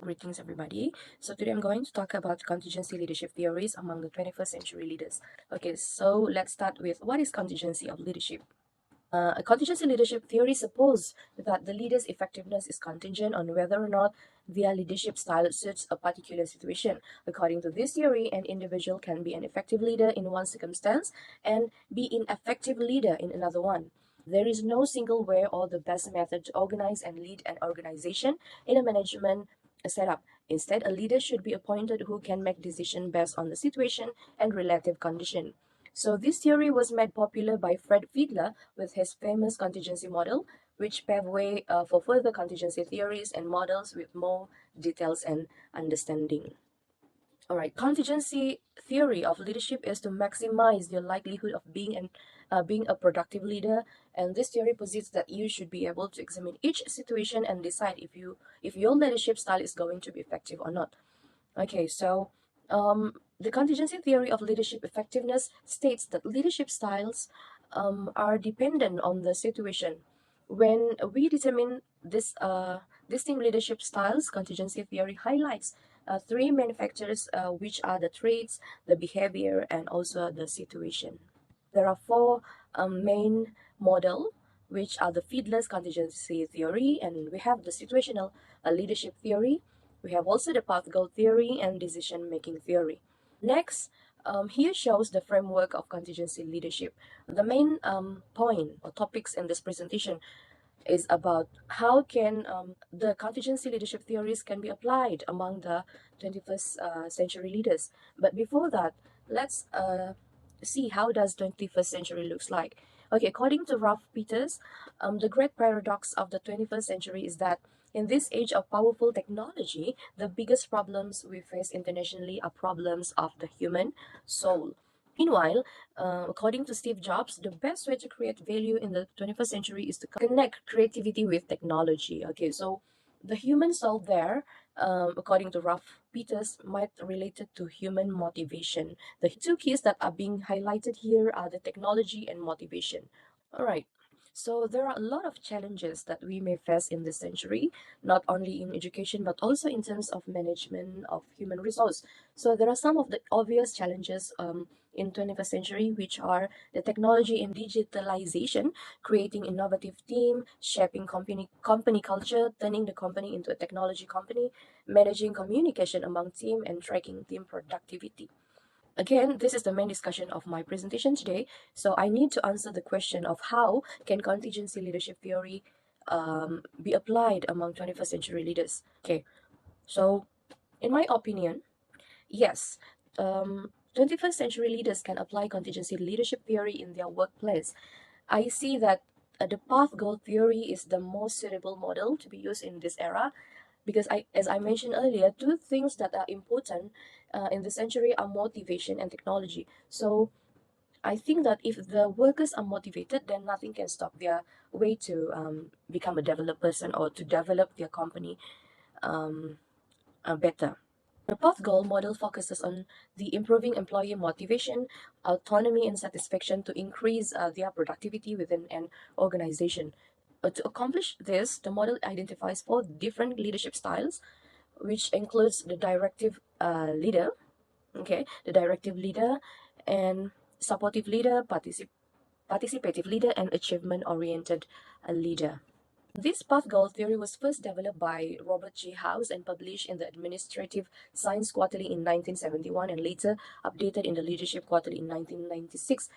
Greetings everybody. So today I'm going to talk about contingency leadership theories among the 21st century leaders. Okay, so let's start with what is contingency of leadership. A contingency leadership theory supposes that the leader's effectiveness is contingent on whether or not their leadership style suits a particular situation. According to this theory, an individual can be an effective leader in one circumstance and be an ineffective leader in another one. There is no single way or the best method to organize and lead an organization in a management setup. Instead, a leader should be appointed who can make decisions based on the situation and relative condition. So this theory was made popular by Fred Fiedler with his famous contingency model, which paved way for further contingency theories and models with more details and understanding. All right, contingency theory of leadership is to maximize your likelihood of being a productive leader, and this theory posits that you should be able to examine each situation and decide if your leadership style is going to be effective or not. Okay, so the contingency theory of leadership effectiveness states that leadership styles are dependent on the situation. When we determine this distinct leadership styles, contingency theory highlights three main factors, which are the traits, the behavior, and also the situation. There are four main model, which are the Fiedler's contingency theory, and we have the situational leadership theory. We have also the path goal theory and decision-making theory. Next, here shows the framework of contingency leadership. The main point or topics in this presentation is about how can the contingency leadership theories can be applied among the 21st century leaders. But before that, let's see how does 21st century looks like. Okay, according to Ralph Peters, the great paradox of the 21st century is that in this age of powerful technology, the biggest problems we face internationally are problems of the human soul. Meanwhile, according to Steve Jobs, the best way to create value in the 21st century is to connect creativity with technology. Okay, so the human soul there, according to Ralph Peters, might relate it to human motivation. The two keys that are being highlighted here are the technology and motivation. All right. So there are a lot of challenges that we may face in this century, not only in education, but also in terms of management of human resource. So there are some of the obvious challenges in 21st century, which are the technology and digitalization, creating innovative team, shaping company culture, turning the company into a technology company, managing communication among team, and tracking team productivity. Again, this is the main discussion of my presentation today, so I need to answer the question of how can contingency leadership theory be applied among 21st century leaders. Okay, so in my opinion, yes, 21st century leaders can apply contingency leadership theory in their workplace. I see that the path goal theory is the most suitable model to be used in this era, because as I mentioned earlier, two things that are important in the century are motivation and technology. So I think that if the workers are motivated, then nothing can stop their way to become a developed person or to develop their company better. The path goal model focuses on the improving employee motivation, autonomy, and satisfaction to increase their productivity within an organization. To accomplish this, the model identifies four different leadership styles, which includes the directive leader, okay, the directive leader, and supportive leader, participative leader, and achievement-oriented leader. This path goal theory was first developed by Robert G. House and published in the Administrative Science Quarterly in 1971 and later updated in the Leadership Quarterly in 1996.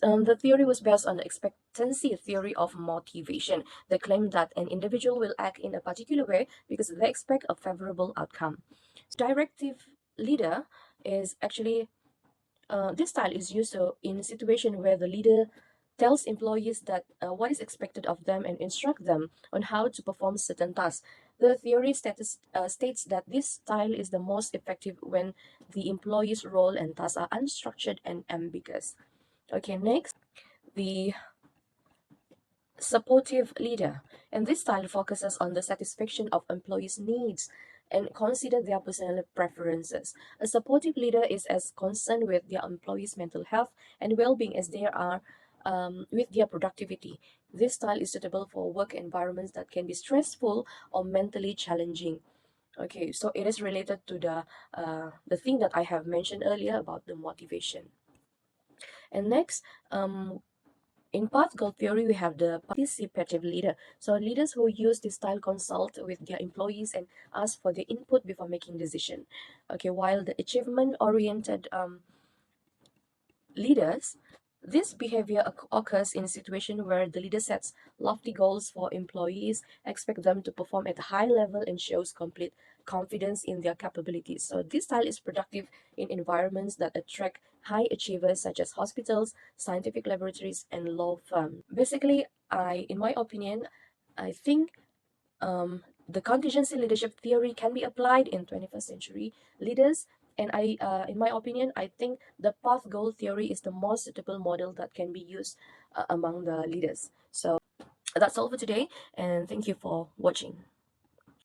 The theory was based on the expectancy theory of motivation. They claimed that an individual will act in a particular way because they expect a favorable outcome. Directive leader is actually this style is used in a situation where the leader tells employees that what is expected of them and instruct them on how to perform certain tasks. The theory states that this style is the most effective when the employee's role and tasks are unstructured and ambiguous. Okay, next, the supportive leader. And this style focuses on the satisfaction of employees' needs and consider their personal preferences. A supportive leader is as concerned with their employees' mental health and well-being as they are with their productivity. This style is suitable for work environments that can be stressful or mentally challenging. Okay, so it is related to the thing that I have mentioned earlier about the motivation. And next, in path goal theory, we have the participative leader. So leaders who use this style consult with their employees and ask for their input before making decision. Okay, while the achievement-oriented leaders, this behavior occurs in a situation where the leader sets lofty goals for employees, expect them to perform at a high level, and shows complete confidence in their capabilities. So this style is productive in environments that attract high achievers such as hospitals, scientific laboratories, and law firms. Basically, in my opinion, I think the contingency leadership theory can be applied in 21st century leaders. And in my opinion, I think the path goal theory is the most suitable model that can be used among the leaders. So that's all for today, and thank you for watching.